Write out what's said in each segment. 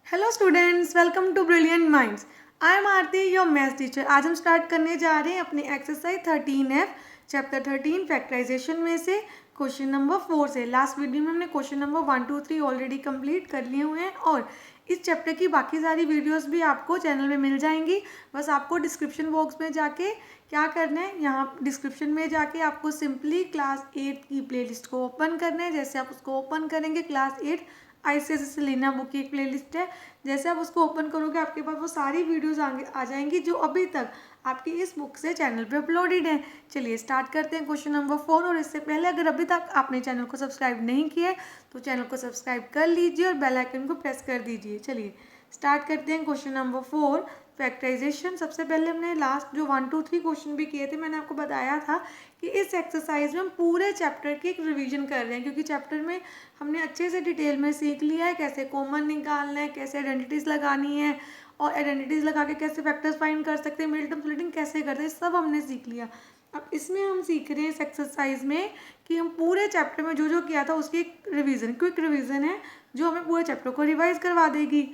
Hello students, welcome to brilliant minds. I am Aarti, your maths teacher. आज हम start करने जा रहे हैं अपनी एक्सरसाइज 13F चैप्टर 13 फैक्टराइजेशन में से क्वेश्चन नंबर 4 से। लास्ट वीडियो में हमने क्वेश्चन नंबर 1, 2, 3 ऑलरेडी कंप्लीट कर लिए हुए हैं और इस चैप्टर की बाकी सारी वीडियोस भी आपको चैनल में मिल जाएंगी। बस आपको डिस्क्रिप्शन बॉक्स में जाके क्या करना है, यहाँ डिस्क्रिप्शन में जाके आपको सिंपली क्लास 8 की प्लेलिस्ट को ओपन करना है। जैसे आप उसको ओपन करेंगे, क्लास 8 ICSE सेलेना बुक की एक प्लेलिस्ट है। जैसे आप उसको ओपन करोगे आपके पास वो सारी वीडियोस आ जाएंगी जो अभी तक आपकी इस बुक से चैनल पे अपलोडेड है। चलिए स्टार्ट करते हैं क्वेश्चन नंबर 4। और इससे पहले अगर अभी तक आपने चैनल को सब्सक्राइब नहीं किया है तो चैनल को सब्सक्राइब कर लीजिए और बेल आइकन को प्रेस कर दीजिए। चलिए स्टार्ट करते हैं क्वेश्चन नंबर 4 फैक्टराइजेशन। सबसे पहले हमने लास्ट जो 1, 2, 3 क्वेश्चन भी किए थे, मैंने आपको बताया था कि इस एक्सरसाइज में हम पूरे चैप्टर की एक रिवीजन कर रहे हैं, क्योंकि चैप्टर में हमने अच्छे से डिटेल में सीख लिया है कैसे कॉमन निकालना है, कैसे आइडेंटिटीज़ लगानी है और आइडेंटिटीज़ लगा के कैसे फैक्टर्स फाइंड कर सकते हैं, मिड टर्म स्प्लिटिंग कैसे करते हैं, सब हमने सीख लिया। अब इसमें हम सीख रहे हैं इस एक्सरसाइज में कि हम पूरे चैप्टर में जो जो किया था उसकी एक रिवीजन, क्विक रिवीजन है जो हमें पूरे चैप्टर को रिवाइज करवा देगी।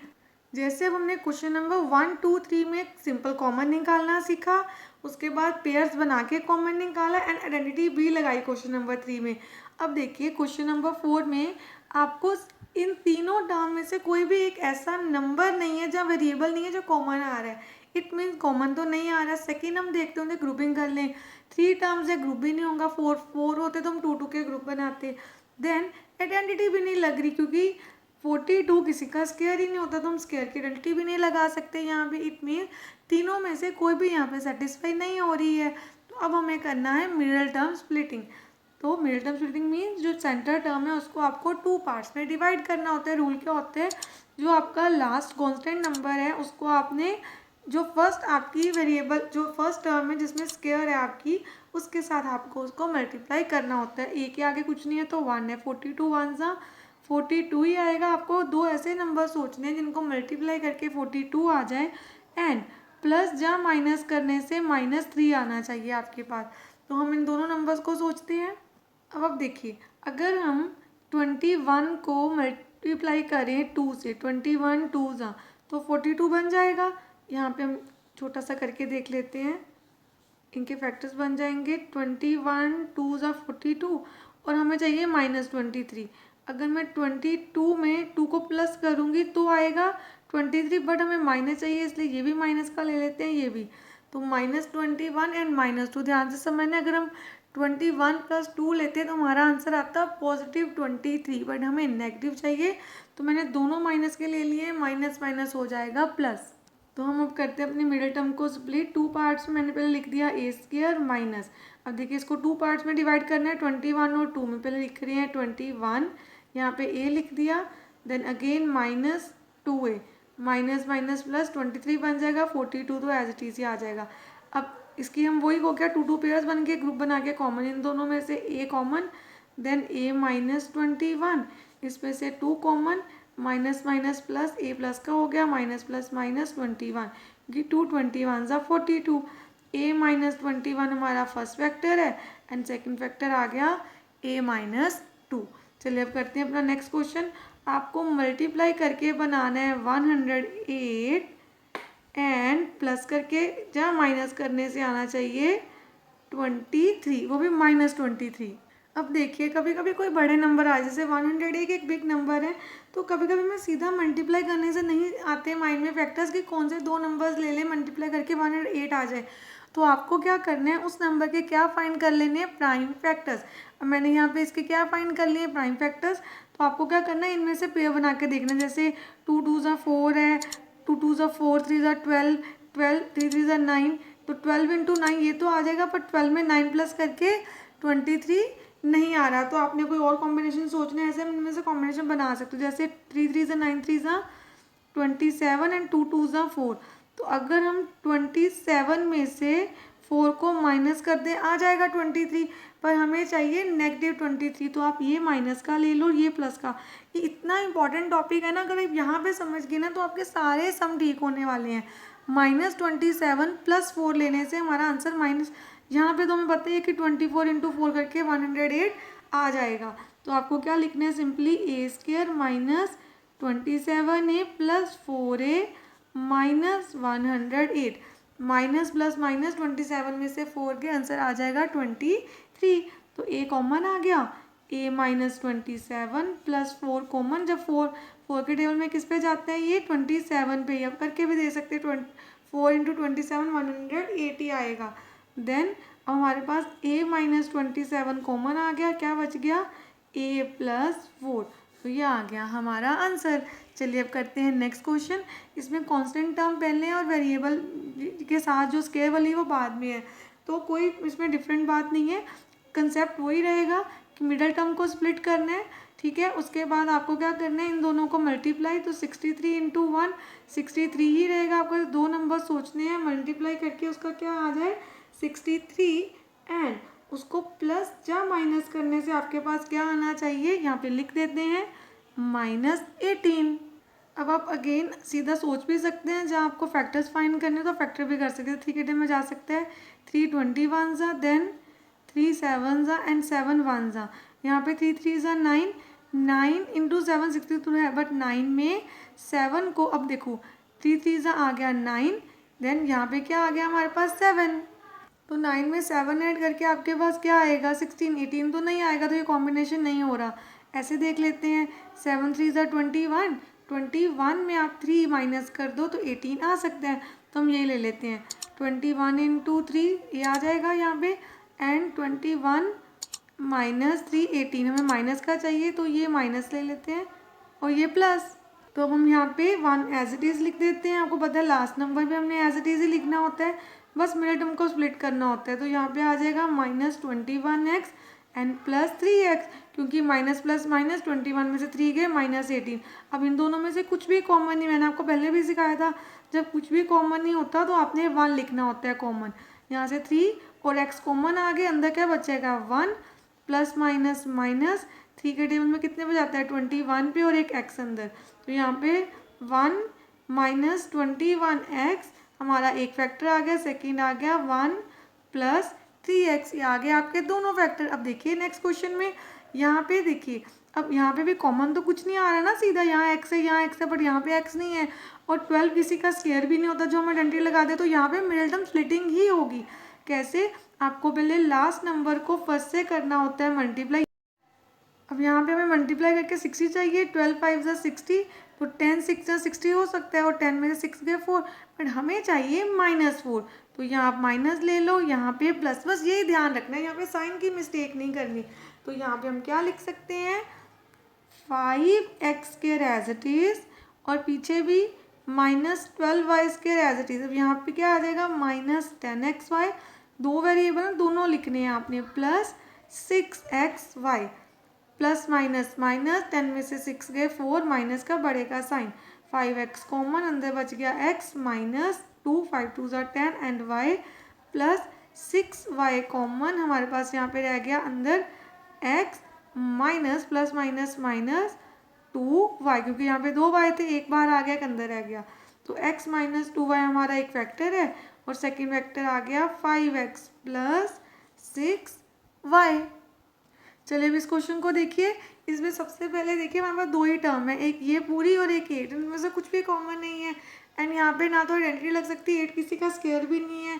जैसे अब हमने क्वेश्चन नंबर 1, 2, 3 में सिंपल कॉमन निकालना सीखा, उसके बाद पेयर्स बना के कॉमन निकाला एंड आइडेंटिटी भी लगाई क्वेश्चन नंबर 3 में। अब देखिए क्वेश्चन नंबर 4 में आपको इन तीनों टर्म में से कोई भी एक ऐसा नंबर नहीं है जहाँ वेरिएबल नहीं है जो कॉमन आ रहा है। इट मीन्स कॉमन तो नहीं आ रहा। सेकेंड हम देखते होंगे ग्रुपिंग कर लें, 3 टर्म्स है, ग्रुप भी नहीं होगा। 4 होते तो हम 2 के ग्रुप बनाते। देन आइडेंटिटी भी नहीं लग रही क्योंकि 42 किसी का स्क्वायर ही नहीं होता तो हम स्क्वायर की आइडेंटिटी भी नहीं लगा सकते यहाँ पे। इट मीन तीनों में से कोई भी यहाँ पे सेटिस्फाई नहीं हो रही है। तो अब हमें करना है मिडल टर्म स्प्लिटिंग। तो मिडल टर्म स्प्लिटिंग मीन्स जो सेंटर टर्म है उसको आपको 2 पार्ट्स में डिवाइड करना होता है। रूल क्या होते हैं, जो आपका लास्ट कॉन्स्टेंट नंबर है उसको आपने जो फर्स्ट आपकी वेरिएबल जो फर्स्ट टर्म है जिसमें स्क्वायर है आपकी, उसके साथ आपको उसको मल्टीप्लाई करना होता है। ए के आगे कुछ नहीं है तो 1 है, 42 1 सा 42 ही आएगा। आपको दो ऐसे नंबर सोचने हैं जिनको मल्टीप्लाई करके 42 आ जाए एंड प्लस जहाँ माइनस करने से -3 आना चाहिए आपके पास। तो हम इन दोनों नंबर्स को सोचते हैं। अब देखिए अगर हम 21 को मल्टीप्लाई करें 2 से, 21 2 जा तो 42 बन जाएगा। यहाँ पे हम छोटा सा करके देख लेते हैं, इनके फैक्टर्स बन जाएंगे 21 2 जा 42 और हमें चाहिए -23। अगर मैं 22 में 2 को प्लस करूँगी तो आएगा 23, बट हमें माइनस चाहिए इसलिए ये भी माइनस का ले लेते हैं, ये भी। तो -21 एंड -2 ध्यान से समझना। अगर हम 21 + 2 लेते हैं तो हमारा आंसर आता +23, बट हमें नेगेटिव चाहिए तो मैंने दोनों माइनस के ले लिए, माइनस माइनस हो जाएगा प्लस। तो हम अब करते हैं अपनी मिडिल टर्म को स्प्लिट 2 पार्ट्स में। मैंने पहले लिख दिया a² माइनस, अब देखिए इसको 2 पार्ट्स में डिवाइड करना है 21 और 2 में। पहले लिख रहे हैं 21, यहाँ पे a लिख दिया, then again -2a, minus minus plus 23 बन जाएगा, 42 तो एज इट इज ही आ जाएगा। अब इसकी हम वही हो गया 2 पेयर्स बन के ग्रुप बना के कॉमन इन दोनों में से a कॉमन, देन a -21, इसमें से 2 common, minus minus plus, a plus का हो गया माइनस प्लस -21, कि 2 21 ज़ा 42। a -21 हमारा फर्स्ट वेक्टर है एंड सेकंड वेक्टर आ गया a -2। चलिए अब करते हैं अपना नेक्स्ट क्वेश्चन। आपको मल्टीप्लाई करके बनाना है 108 एंड प्लस करके जहाँ माइनस करने से आना चाहिए 23, वो भी -23। अब देखिए कभी कभी कोई बड़े नंबर आ, जैसे 108 एक बिग नंबर है, तो कभी कभी मैं सीधा मल्टीप्लाई करने से नहीं आते माइंड में फैक्टर्स कि कौन से दो नंबर्स ले लें मल्टीप्लाई करके 108 आ जाए। तो आपको क्या करना है, उस नंबर के क्या फाइंड कर लेने हैं, प्राइम फैक्टर्स। अब मैंने यहाँ पे इसके क्या फाइंड कर लिए, प्राइम फैक्टर्स। तो आपको क्या करना है, इनमें से पेयर बना के देखना। जैसे 2 2 ज़ा 4 है, 2 2 ज़ा 4, 3 ज़ा 12, 12 3 3 ज़ा 9, तो 12 × 9 ये तो आ जाएगा, पर 12 में 9 प्लस करके 23 नहीं आ रहा। तो आपने कोई और कॉम्बिनेशन सोचना है, ऐसे हम इनमें से कॉम्बिनेशन बना सकते हो। जैसे 3 3 ज़ा 9, 3 ज़ा 27 एंड 2 2 ज़ा 4। तो अगर हम 27 में से 4 को माइनस कर दें आ जाएगा 23, पर हमें चाहिए -23। तो आप ये माइनस का ले लो, ये प्लस का। ये इतना इंपॉर्टेंट टॉपिक है ना, अगर आप यहाँ पे समझ गए ना तो आपके सारे सम ठीक होने वाले हैं। -27 + 4 लेने से हमारा आंसर माइनस, यहाँ पे तो हमें पता है कि 24 × 4 करके 108 आ जाएगा। तो आपको क्या लिखना है, simply a² 27A plus 4A minus 108। Minus plus minus 27 में से 4 के आंसर आ जाएगा 23। तो ए कॉमन आ गया, ए माइनस 27 प्लस 4 कॉमन। जब 4 के टेबल में किस पे जाते हैं, ये 27 पे। अब करके भी दे सकते हैं, 4 इंटू 27 180 आएगा। देन अब हमारे पास a माइनस 27 कॉमन आ गया, क्या बच गया, a प्लस 4। तो ये आ गया हमारा आंसर। चलिए अब करते हैं नेक्स्ट क्वेश्चन। इसमें कांस्टेंट टर्म पहले और वेरिएबल के साथ जो स्केयर वाली है वो बाद में है, तो कोई इसमें डिफरेंट बात नहीं है। कंसेप्ट वही रहेगा कि मिडल टर्म को स्प्लिट करना है, ठीक है। उसके बाद आपको क्या करना है, इन दोनों को मल्टीप्लाई। तो 63 इंटू 1 63 ही रहेगा। आपको 2 नंबर सोचने हैं, मल्टीप्लाई करके उसका क्या आ जाए 63, एंड उसको प्लस या माइनस करने से आपके पास क्या आना चाहिए, यहाँ पे लिख देते हैं -18। अब आप अगेन सीधा सोच भी सकते हैं, जहाँ आपको फैक्टर्स फाइंड करने तो फैक्टर भी कर सकते हैं। 3 के टेबल में जा सकते हैं, 3 21 ज़ा, देन 3 7 ज़ा एंड 7 1 ज़ा। यहाँ पे 3 3 ज़ा 9, 9 इंटू 7 62 है, बट 9 में 7 को, अब देखो 3 3 ज़ा आ गया 9, देन यहाँ पे क्या आ गया हमारे पास 7। तो 9 में 7 ऐड करके आपके पास क्या आएगा 16। 18 तो नहीं आएगा, तो ये कॉम्बिनेशन नहीं हो रहा। ऐसे देख लेते हैं, 7 3 ज़ा 21, 21 में आप 3 माइनस कर दो तो 18 आ सकता है। तो हम ये ले लेते हैं 21 इंटू 3, ये आ जाएगा यहाँ पे, एंड 21 माइनस 3 18। हमें माइनस का चाहिए तो ये माइनस ले लेते हैं, और ये प्लस। तो अब हम यहाँ पे 1 एज इट इज़ लिख देते हैं। आपको पता है लास्ट नंबर भी हमने एज इट इज़ ही लिखना होता है, बस मिडिल टर्म को स्प्लिट करना होता है। तो यहाँ पे आ जाएगा -21x एंड प्लस 3x, क्योंकि माइनस प्लस माइनस 21 में से 3 गए -18। अब इन दोनों में से कुछ भी कॉमन नहीं, मैंने आपको पहले भी सिखाया था, जब कुछ भी कॉमन नहीं होता तो आपने 1 लिखना होता है कॉमन। यहाँ से 3 और x कॉमन आ गए, अंदर क्या बचेगा 1, प्लस माइनस माइनस 3 के टेबल में कितने पे जाता है 21 पे, और एक x अंदर। तो यहाँ पे 1 माइनस 21x हमारा एक फैक्टर आ गया, सेकंड आ गया 1 प्लस 3x, ये आ गया आपके दोनों फैक्टर। अब देखिए नेक्स्ट क्वेश्चन में, यहाँ पे देखिए, अब यहाँ पे भी कॉमन तो कुछ नहीं आ रहा ना, सीधा यहाँ x है यहाँ x है, बट यहाँ पे x नहीं है, और 12 किसी का स्क्वायर भी नहीं होता जो हम आइडेंटिटी लगा दे। तो यहाँ पे मिडिल टर्म स्प्लिटिंग ही होगी। कैसे, आपको पहले लास्ट नंबर को फर्स्ट से करना होता है मल्टीप्लाई। अब यहाँ पे हमें मल्टीप्लाई करके 60 चाहिए, 12 5 ज़ा 60, तो 10 6 ज़ा 60 हो सकता है, और 10 में से 6 गए 4, बट हमें चाहिए -4। तो यहाँ आप माइनस ले लो, यहाँ पे प्लस, बस यही ध्यान रखना है, यहाँ पे साइन की मिस्टेक नहीं करनी। तो यहाँ पे हम क्या लिख सकते हैं 5x square as it is, और पीछे भी -12y square as it is. अब यहाँ पे क्या आ जाएगा -10xy, दो वेरिएबल दोनों लिखने हैं आपने, plus 6xy, plus minus minus 10 में से 6 गए 4, माइनस का बड़े का साइन, 5x कॉमन, अंदर बच गया x माइनस 2, 5 2 ज़ा 10 and y plus 6y common, हमारे पास यहाँ पे रह गया अंदर x minus plus minus minus 2y, क्योंकि यहाँ पे 2y थे, एक बार आ गया, एक अंदर रह गया। तो x माइनस 2y हमारा एक फैक्टर है, और सेकेंड फैक्टर आ गया 5x प्लस 6y। चलिए अब इस क्वेश्चन को देखिए। इसमें सबसे पहले देखिए हमारे पास 2 ही टर्म है, एक ये पूरी और एक 8, इनमें से कुछ भी कॉमन नहीं है, एंड यहाँ पे ना तो आइडेंटिटी लग सकती है, 8 किसी का स्क्वायर भी नहीं है,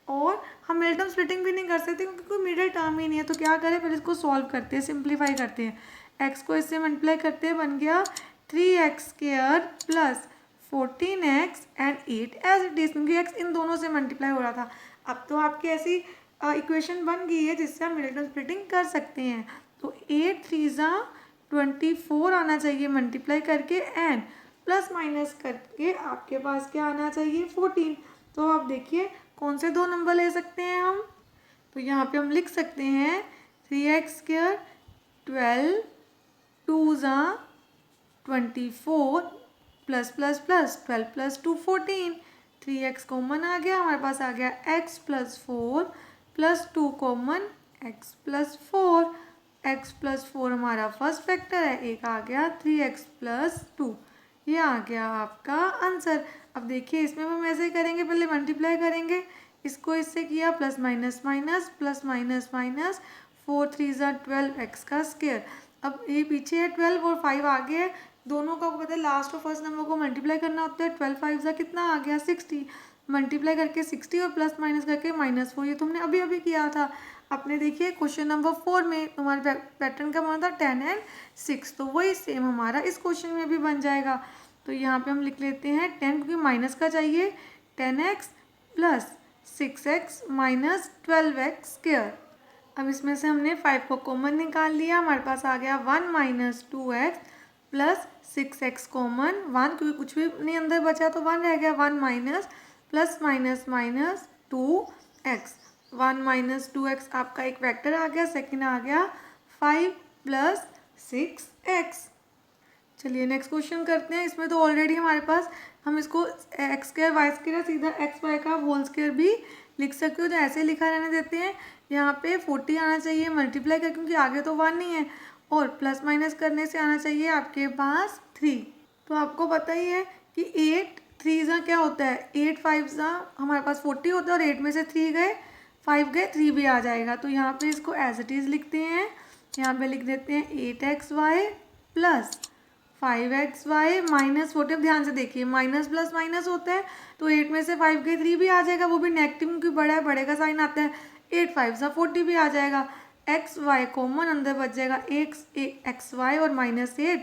और हम मिडिल टर्म स्प्लिटिंग भी नहीं कर सकते क्योंकि कोई मिडिल टर्म ही नहीं है। तो क्या करें, पहले इसको सॉल्व करते हैं, सिंप्लीफाई करते हैं। x को इससे मल्टीप्लाई करते हैं, बन गया 3x square plus 14x and 8 as it is, क्योंकि x इन दोनों से मल्टीप्लाई हो रहा था। अब तो आपकी ऐसी इक्वेशन बन गई है जिससे हम मिडिल टर्म स्प्लिटिंग कर सकते हैं। तो 8 3 ज़ा 24 आना चाहिए मल्टीप्लाई करके, एंड प्लस माइनस करके आपके पास क्या आना चाहिए 14। तो आप देखिए कौन से दो नंबर ले सकते हैं हम, तो यहाँ पे हम लिख सकते हैं 3x स्क्वायर 12 2 ज़ा 24 plus plus plus 12 plus 2 14, 3x common आ गया, हमारे पास आ गया x plus 4 plus 2 common x plus 4, x plus 4 हमारा फर्स्ट फैक्टर है, एक आ गया 3x प्लस 2, ये आ गया आपका आंसर। अब देखिए इसमें हम ऐसे करेंगे, पहले मल्टीप्लाई करेंगे, इसको इससे किया, plus minus minus plus minus minus 4 3 ज़ा 12 x का स्क्वायर। अब ये पीछे है 12 और 5 आगे है, दोनों का पता है लास्ट और फर्स्ट नंबर को मल्टीप्लाई करना होता है। 12 5 सा कितना आ गया 60, मल्टीप्लाई करके 60 और प्लस माइनस करके -4। ये तुमने अभी अभी किया था अपने। देखिए क्वेश्चन नंबर 4 में तुम्हारे पैटर्न का बना था 10 and 6, तो वही सेम हमारा इस क्वेश्चन में भी बन जाएगा। तो यहाँ पे हम लिख लेते हैं 10 क्योंकि माइनस का चाहिए, 10x plus 6x minus 12x square. अब इसमें से हमने 5 को कॉमन निकाल लिया, हमारे पास आ गया 1 minus 2x plus 6x common 1 क्योंकि कुछ भी नहीं अंदर बचा तो 1 रह गया, 1 minus plus minus minus 2x, 1 minus 2x आपका एक वेक्टर आ गया। सेकंड आ गया 5 प्लस 6x। चलिए नेक्स्ट क्वेश्चन करते हैं। इसमें तो ऑलरेडी हमारे पास हम इसको एक्स स्क्वायर वाई स्क्वायर सीधा एक्स वाई का होल स्क्वायर भी लिख सकते हो, तो ऐसे लिखा रहने देते हैं। यहाँ पे 40 आना चाहिए मल्टीप्लाई कर, क्योंकि आगे तो 1 नहीं है, और प्लस माइनस करने से आना चाहिए आपके पास 3। तो आपको पता ही है कि 8 3 ज़ा क्या होता है, 8 5 ज़ा हमारे पास 40 होता है, और 8 में से 3 गए 5 गए 3 भी आ जाएगा। तो यहाँ पे इसको एज इट इज़ लिखते हैं। यहाँ पे लिख देते हैं 8xy प्लस 5xy माइनस 40। अब ध्यान से देखिए माइनस प्लस माइनस होता है, तो 8 में से 5 गए 3 भी आ जाएगा, वो भी नेगेटिव क्योंकि बड़ा है, बड़े का साइन आता है। 8 5 सा 40 भी आ जाएगा। एक्स वाई कॉमन अंदर बच जाएगा एक्स वाई और minus 8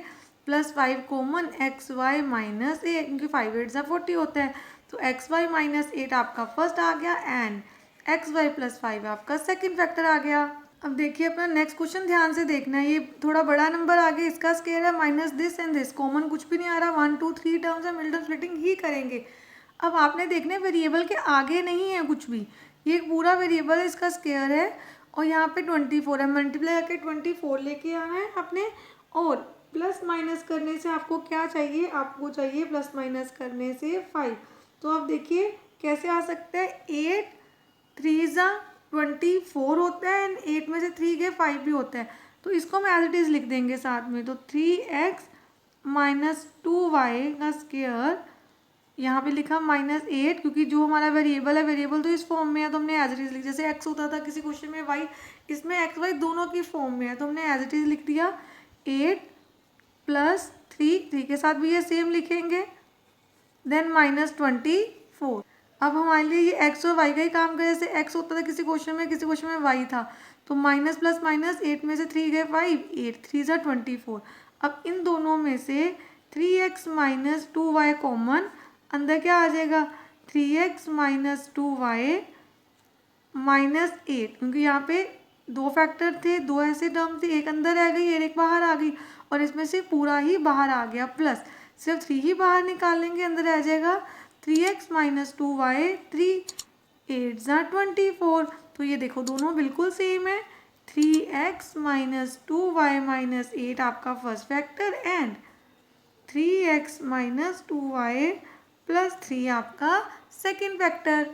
plus 5 common X Y minus 8 क्योंकि 5 8 सा 40 होता है। तो एक्स वाई माइनस 8 आपका फर्स्ट आ गया एंड एक्स वाई प्लस 5 आपका सेकेंड फैक्टर आ गया। अब देखिए अपना नेक्स्ट क्वेश्चन ध्यान से देखना है, ये थोड़ा बड़ा नंबर आगे, इसका स्केयर है minus this and this, common कुछ भी नहीं आ रहा, 1 2 3 टर्म्स है, मिडिल स्प्लिटिंग ही करेंगे। अब आपने देखना है वेरिएबल के आगे नहीं है कुछ भी, ये एक पूरा वेरिएबल है, इसका स्केयर है, और यहाँ पे 24 है, मल्टीप्लाई करके 24 लेके आना है आपने, और प्लस माइनस करने से आपको क्या चाहिए, आपको चाहिए प्लस माइनस करने से 5। तो अब देखिए कैसे आ सकता है, 8 3 ज़ा 24 होता है एंड 8 में से 3 गए 5 भी होता है, तो इसको हम एज इट इज़ लिख देंगे साथ में। तो 3x माइनस 2y का स्क्वायर, यहाँ पे लिखा -8 क्योंकि जो हमारा वेरिएबल है, वेरिएबल तो इस फॉर्म में है, तो हमने एज इट इज़ लिख, जैसे x होता था किसी क्वेश्चन में y, इसमें x y दोनों की फॉर्म में है, तो हमने एज इट इज़ लिख दिया 8 प्लस 3 के साथ भी ये सेम लिखेंगे, देन -24। अब हमारे लिए ये x और y का ही काम करे, जैसे x होता था किसी क्वेश्चन में, किसी क्वेश्चन में y था, तो माइनस प्लस माइनस 8 में से 3 गए 5, 8 3 ज़ा 24। अब इन दोनों में से 3x माइनस 2y कॉमन, अंदर क्या आ जाएगा 3x माइनस 2y माइनस 8, क्योंकि यहाँ पे दो फैक्टर थे, दो ऐसे टर्म थे, एक अंदर रह गई एक बाहर आ गई, और इसमें से पूरा ही बाहर आ गया, प्लस सिर्फ 3 ही बाहर निकालेंगे, अंदर रह जाएगा 3x माइनस 2y, 3 8 ज़ा 24। तो ये देखो दोनों बिल्कुल सेम है, 3x माइनस 2y माइनस 8 आपका first factor and 3x minus 2y plus 3 आपका सेकेंड फैक्टर।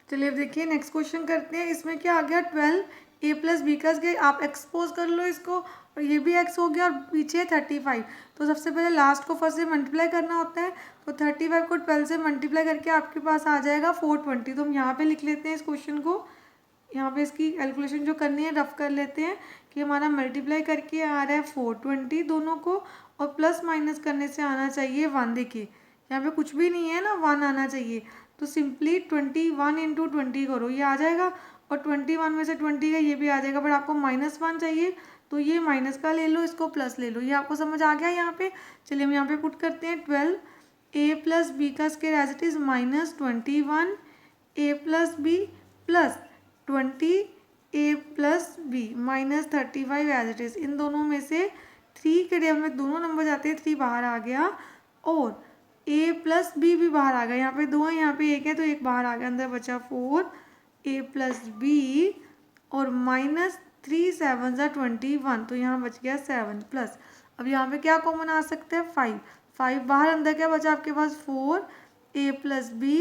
चलिए अब देखिए नेक्स्ट क्वेश्चन करते हैं। इसमें क्या आ गया 12 a प्लस बी का स्क्वायर, आप एक्सपोज कर लो इसको, और ये भी x हो गया, और पीछे 35। तो सबसे पहले लास्ट को फर्स्ट से मल्टीप्लाई करना होता है, तो 35 को 12 से मल्टीप्लाई करके आपके पास आ जाएगा 420। तो हम यहाँ पे लिख लेते हैं इस क्वेश्चन को, यहाँ पे इसकी कैलकुलेशन जो करनी है रफ कर लेते हैं कि हमारा मल्टीप्लाई करके आ रहा है 420 दोनों को, और प्लस माइनस करने से आना चाहिए 1। देखिए यहाँ पे कुछ भी नहीं है ना, 1 आना चाहिए, तो सिंपली 21 इंटू 20 करो, ये आ जाएगा, और 21 में से 20 का ये भी आ जाएगा, बट आपको -1 चाहिए, तो ये माइनस का ले लो, इसको प्लस ले लो। ये आपको समझ आ गया यहाँ पे। चलिए हम यहाँ पे पुट करते हैं 12 a प्लस बी का square as it is -21 a plus B plus 20 a plus B -35 as it is. इन दोनों में से 3 के टेबल में दोनों नंबर जाते हैं, 3 बाहर आ गया, और a प्लस बी भी बाहर आ गया, यहाँ पे 2 है यहाँ पे 1 है, तो 1 बाहर आ गया, अंदर बचा 4 a प्लस बी, और -3 7 ज़ा 21, तो यहाँ बच गया 7 प्लस। अब यहाँ पे क्या कॉमन आ सकता है 5 बाहर, अंदर क्या बचा आपके पास 4 a प्लस बी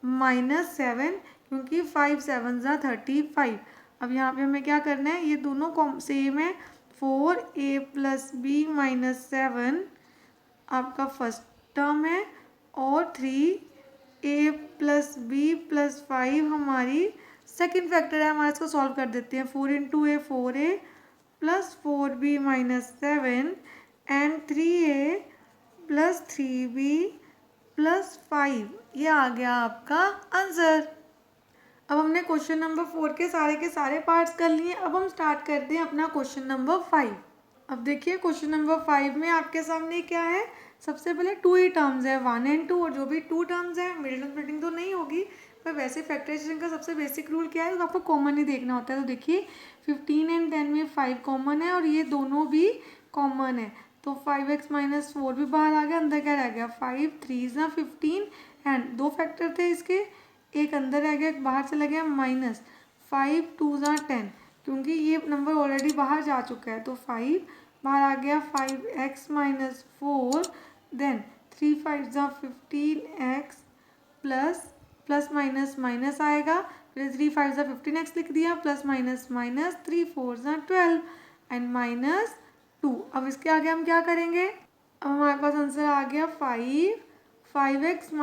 -7, क्योंकि 5 7 ज़ा 35। अब यहाँ पे हमें क्या करना है, ये दोनों सेम है, 4 a प्लस बी -7 आपका फर्स्ट टर्म है, और 3 a प्लस बी प्लस 5 हमारी सेकेंड फैक्टर है। हमारे इसको सॉल्व कर देते हैं, 4 into A 4a plus 4b -7 and 3a plus 3b plus 5, ये आ गया आपका आंसर। अब हमने क्वेश्चन नंबर 4 के सारे पार्ट्स कर लिए। अब हम स्टार्ट करते हैं अपना क्वेश्चन नंबर 5। अब देखिए क्वेश्चन नंबर 5 में आपके सामने क्या है, सबसे पहले 2 ही टर्म्स है, 1 और 2, और जो भी 2 टर्म्स है मिडिल टर्म स्प्लिटिंग तो नहीं होगी, पर वैसे फैक्टराइजेशन का सबसे बेसिक रूल क्या है, तो आपको कॉमन ही देखना होता है। तो देखिए 15 और 10 में 5 कॉमन है और ये दोनों भी कॉमन है, तो 5x - 4 भी बाहर आ गया, अंदर क्या रह गया 5, 3 × 15 एंड 2 फैक्टर थे इसके, एक अंदर रह गया एक बाहर चला गया, -5, 2 × 10, क्योंकि ये नंबर ऑलरेडी बाहर जा चुका है, तो 5 बाहर आ गया, 5x - 4, then 3 × 5 = 15x plus minus आएगा, फिर 3 × 5 = 15x लिख दिया, प्लस माइनस 3 × 4 = 12 एंड -2। अब इसके आगे हम क्या करेंगे, अब हमारे पास आंसर आ गया 5x -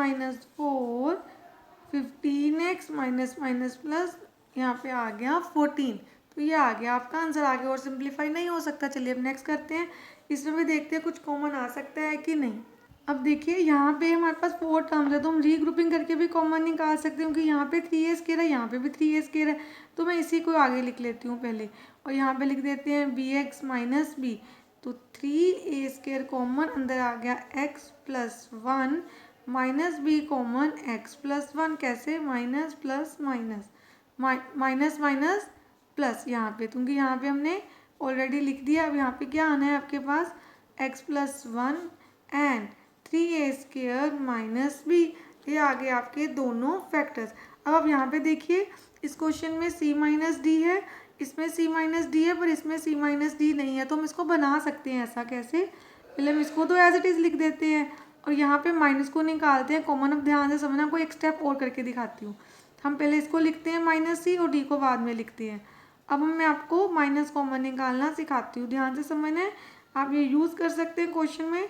4, 15x माइनस प्लस यहाँ पे आ गया 14, तो ये आ गया आपका आंसर। आगे और सिंप्लीफाई नहीं हो सकता। चलिए अब नेक्स्ट करते हैं, इसमें भी देखते हैं कुछ कॉमन आ सकता है कि नहीं। अब देखिए यहाँ पे हमारे पास 4 टर्म्स है, तो हम रीग्रुपिंग करके भी कॉमन निकाल सकते हैं, क्योंकि यहाँ पे 3a² है, यहाँ पे भी 3a² है, तो मैं इसी को आगे लिख लेती हूँ पहले, और यहाँ पे लिख देते हैं bx - b, तो 3a² कॉमन, अंदर आ गया x + 1 minus b common x + 1, कैसे माइनस प्लस माइनस प्लस यहाँ पे, क्योंकि यहाँ पे हमने ऑलरेडी लिख दिया। अब यहाँ पे क्या आना है आपके पास, x + 1 एंड 3a² - b, ये आ गए आपके दोनों फैक्टर्स। अब आप यहाँ पे देखिए इस क्वेश्चन में c - d है, इसमें c - d है, पर इसमें c - d नहीं है, तो हम इसको बना सकते हैं। ऐसा कैसे, पहले हम इसको तो एज इट इज़ लिख देते हैं और यहाँ पे माइनस को निकालते हैं कॉमन। अब ध्यान से समझना, कोई एक स्टेप और करके दिखाती हूँ। हम पहले इसको लिखते हैं -c और d को बाद में लिखते हैं। अब मैं आपको माइनस कॉमन निकालना सिखाती हूँ, ध्यान से समझना है। आप ये यूज़ कर सकते हैं क्वेश्चन में,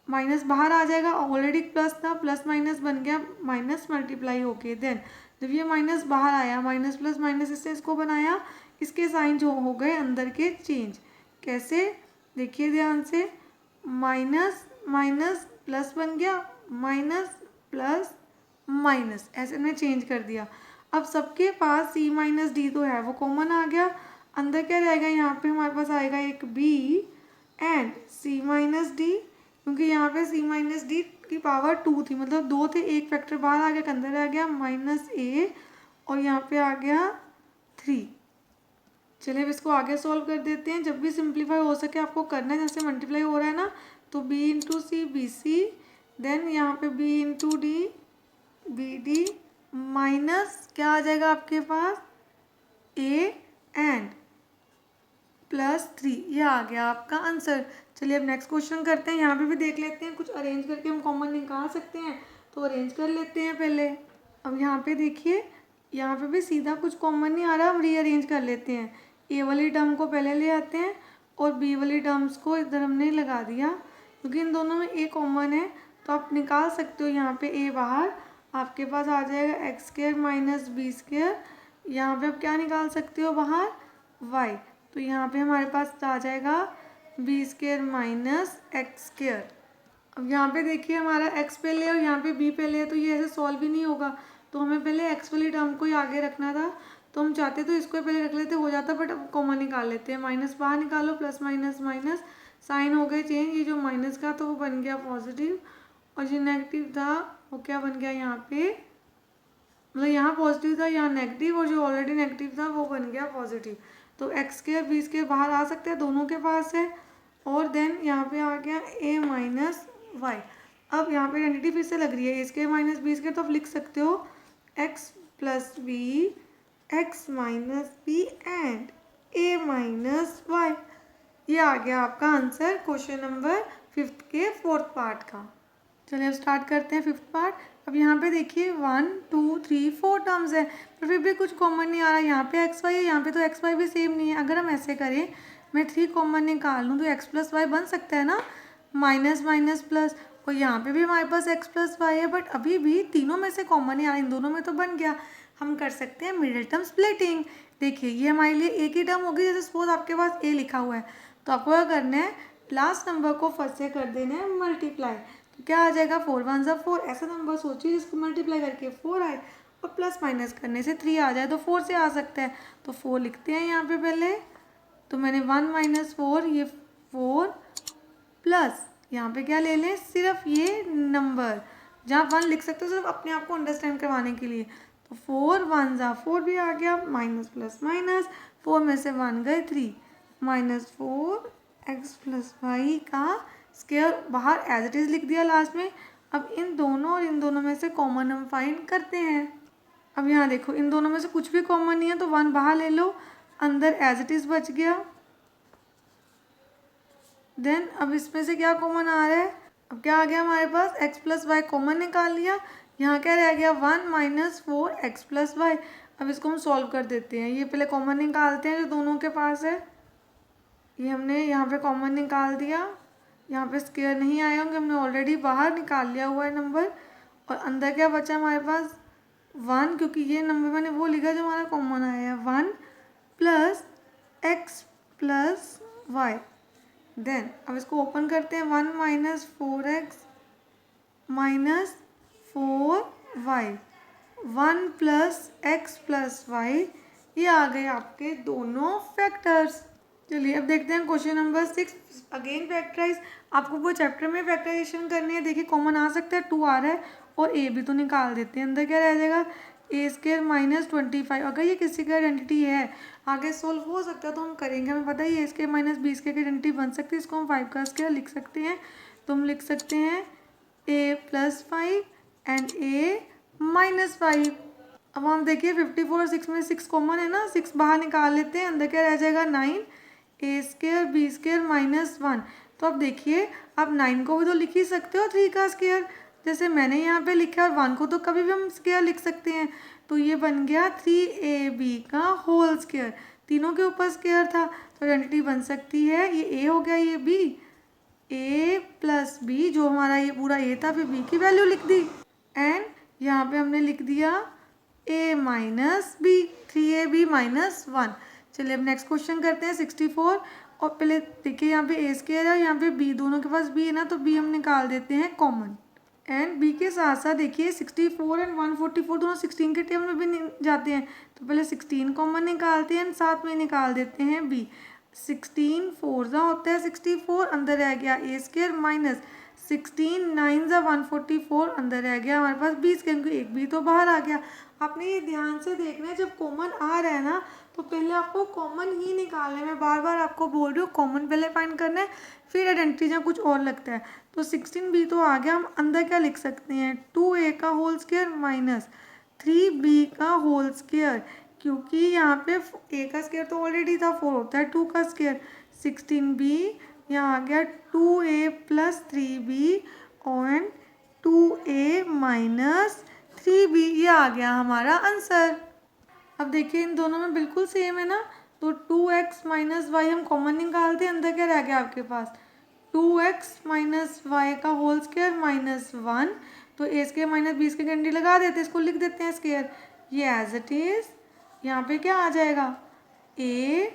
माइनस बाहर आ जाएगा, ऑलरेडी प्लस था, प्लस माइनस बन गया माइनस मल्टीप्लाई होके, देन जब ये माइनस बाहर आया, माइनस प्लस माइनस इससे इसको बनाया, इसके साइन जो हो गए अंदर के चेंज। कैसे, देखिए ध्यान से, माइनस माइनस प्लस बन गया, माइनस प्लस माइनस, ऐसे में चेंज कर दिया। अब सबके पास c - d तो है, वो कॉमन आ गया, अंदर क्या रहेगा, यहाँ पे हमारे पास आएगा एक b एंड c - d, क्योंकि यहाँ पे c - d की पावर 2 थी, मतलब 2 थे, एक फैक्टर बाहर आ गया, अंदर आ गया -a और यहाँ पे आ गया 3। चलिए अब इसको आगे सॉल्व कर देते हैं। जब भी सिंप्लीफाई हो सके आपको करना है, जैसे मल्टीप्लाई हो रहा है ना, तो b × c bc, देन यहाँ पे b × d bd, माइनस क्या आ जाएगा आपके पास a एंड +3, ये आ गया आपका आंसर। चलिए अब नेक्स्ट क्वेश्चन करते हैं। यहाँ पे भी देख लेते हैं, कुछ अरेंज करके हम कॉमन निकाल सकते हैं, तो अरेंज कर लेते हैं पहले। अब यहाँ पे देखिए, यहाँ पे भी सीधा कुछ कॉमन नहीं आ रहा, हम रीअरेंज कर लेते हैं। ए वाली टर्म को पहले ले आते हैं और बी वाली टर्म्स को इधर हमने लगा दिया, क्योंकि इन दोनों में ए कॉमन है, तो आप निकाल सकते हो। यहाँ पे ए बाहर, आपके पास आ जाएगा x² - b², यहाँ पे आप क्या निकाल सकते हो बाहर, y, तो यहाँ पे हमारे पास आ जाएगा b² - x²। अब यहाँ पे देखिए हमारा x पहले और यहाँ पे b पहले है, तो ये ऐसे सॉल्व ही नहीं होगा, तो हमें पहले x वाली टर्म को ही आगे रखना था, तो हम चाहते तो इसको पहले रख लेते, हो जाता, बट अब कॉमन निकाल लेते हैं। माइनस बाहर निकालो, प्लस माइनस साइन हो गए चेंज, ये जो माइनस का तो वो बन गया पॉजिटिव, और जो नेगेटिव था वो क्या बन गया, यहाँ पे मतलब यहाँ पॉजिटिव था, यहाँ नेगेटिव, और जो ऑलरेडी नेगेटिव था वो बन गया पॉजिटिव। तो x² b² बाहर आ सकते हैं, दोनों के पास है, और देन यहाँ पे आ गया a - y। अब यहाँ पे आइडेंटिटी फिर से लग रही है, a² - b², तो आप लिख सकते हो x + b, x - b and a - y। ये आ गया आपका आंसर क्वेश्चन नंबर 5 के 4th पार्ट का। चलिए अब स्टार्ट करते हैं 5th पार्ट। अब यहाँ पे देखिए 1 2 3 4 टर्म्स है, पर फिर भी कुछ कॉमन नहीं आ रहा। यहाँ पे एक्स वाई है, यहाँ पे तो एक्स वाई भी सेम नहीं है। अगर हम ऐसे करें, मैं 3 कॉमन निकाल लूँ तो x + y बन सकता है ना, माइनस माइनस प्लस, और यहाँ पे भी हमारे पास x + y है, बट अभी भी तीनों में से कॉमन नहीं आ रहा, इन दोनों में तो बन गया। हम कर सकते हैं मिडिल टर्म स्प्लिटिंग। देखिए ये हमारे लिए एक ही टर्म होगी, जैसे सपोज आपके पास a लिखा हुआ है, तो आपको क्या करना है, लास्ट नंबर को फर्स्ट से कर देना है मल्टीप्लाई। तो क्या आ जाएगा 4 1 ज़ा 4। ऐसा नंबर सोचिए जिसको मल्टीप्लाई करके 4 आए और प्लस माइनस करने से 3 आ जाए, तो 4 से आ सकता है। तो 4 लिखते हैं यहाँ पे पहले। तो मैंने 1 - 4, ये 4 प्लस यहाँ पे क्या ले लें, सिर्फ ये नंबर जहाँ 1 लिख सकते हो सिर्फ अपने आप को अंडरस्टैंड करवाने के लिए। तो 4 1 ज़ा 4 भी आ गया, माइनस प्लस माइनस, 4 में से 1 गए 3, -4 x प्लस वाई का स्क्वायर बाहर एज इट इज़ लिख दिया लास्ट में। अब इन दोनों और इन दोनों में से कॉमन हम फाइंड करते हैं। अब यहाँ देखो इन दोनों में से कुछ भी कॉमन नहीं है, तो 1 बाहर ले लो, अंदर एज इट इज़ बच गया। देन अब इसमें से क्या कॉमन आ रहा है, अब क्या आ गया हमारे पास, x प्लस वाई कॉमन निकाल लिया। यहाँ क्या रह गया 1 - 4 x प्लस वाई। अब इसको हम सॉल्व कर देते हैं। ये पहले कॉमन निकालते हैं जो दोनों के पास है। ये हमने यहाँ पे कॉमन निकाल दिया, यहाँ पे स्क्वायर नहीं आए होंगे, हमने ऑलरेडी बाहर निकाल लिया हुआ है नंबर। और अंदर क्या बचा हमारे पास 1, क्योंकि ये नंबर मैंने वो लिखा जो हमारा कॉमन आया है, 1 plus x plus Y. Then अब इसको ओपन करते हैं, 1 - 4x minus 4y, 1 plus x plus Y. ये आ गए आपके दोनों फैक्टर्स। चलिए अब देखते हैं क्वेश्चन नंबर 6। अगेन फैक्टराइज, आपको वो चैप्टर में फैक्टराइजेशन करनी है। देखिए कॉमन आ सकता है, 2 आ रहा है और a भी तो निकाल देते हैं। अंदर क्या रह जाएगा, a² - 25। अगर ये किसी का आइडेंटिटी है, आगे सोल्व हो सकता है तो हम करेंगे, हमें पता है ये a² - b² की आइडेंटिटी बन सकती है। इसको हम 5 का स्क्वायर लिख सकते हैं। तो हम लिख सकते हैं a + 5 एंड a - 5। अब हम देखिए 54 और 6 में 6 कॉमन है ना, 6 बाहर निकाल लेते हैं। अंदर क्या रह जाएगा 9 a² b² - 1। तो अब देखिए आप 9 को भी तो लिख ही सकते हो 3 का स्क्वायर, जैसे मैंने यहाँ पे लिखा है, और 1 को तो कभी भी हम स्क्वायर लिख सकते हैं। तो ये बन गया 3ab का होल स्क्वायर, तीनों के ऊपर स्क्वायर था तो आइडेंटिटी बन सकती है। ये a हो गया, ये b, a प्लस b, जो हमारा ये पूरा a था, फिर b की वैल्यू लिख दी एंड यहाँ पे हमने लिख दिया a माइनस b, 3ab - 1। चलिए अब नेक्स्ट क्वेश्चन करते हैं 64। और पहले देखिए यहाँ पे a² है, यहाँ पे b, दोनों के पास b है ना, तो b हम निकाल देते हैं कॉमन। एंड b के साथ साथ देखिए 64 एंड 144 दोनों 16 के टेबल में भी जाते हैं। तो पहले 16 कॉमन निकालते हैं एंड साथ में निकाल देते हैं b। 16 4 ज़ा होता है 64, अंदर रह गया a² माइनस 16 9 ज़ा 144, अंदर रह गया हमारे पास b², क्योंकि एक b तो बाहर आ गया। आपने ये ध्यान से देखना है, जब कॉमन आ रहा है ना तो पहले आपको कॉमन ही निकालना है। मैं बार बार आपको बोल रही हूँ कॉमन पहले फाइंड करना है, फिर आइडेंटिटी जहाँ कुछ और लगता है। तो 16b तो आ गया, हम अंदर क्या लिख सकते हैं 2a का होल स्क्वायर माइनस 3b का होल स्क्वायर, क्योंकि यहाँ पे a का स्क्वायर तो ऑलरेडी था, 4 होता है 2 का स्क्वायर। 16b यहाँ आ गया 2a प्लस 3b और 2a माइनस 3b, ये आ गया हमारा आंसर। अब देखिए इन दोनों में बिल्कुल सेम है ना, तो 2x माइनस वाई हम कॉमन निकालते हैं। अंदर क्या रह गया आपके पास 2x माइनस वाई का होल स्क्वायर माइनस 1। तो a² माइनस b² की घंटी लगा देते हैं, इसको लिख देते हैं स्क्वायर। ये एज इट इज़ यहाँ पे क्या आ जाएगा a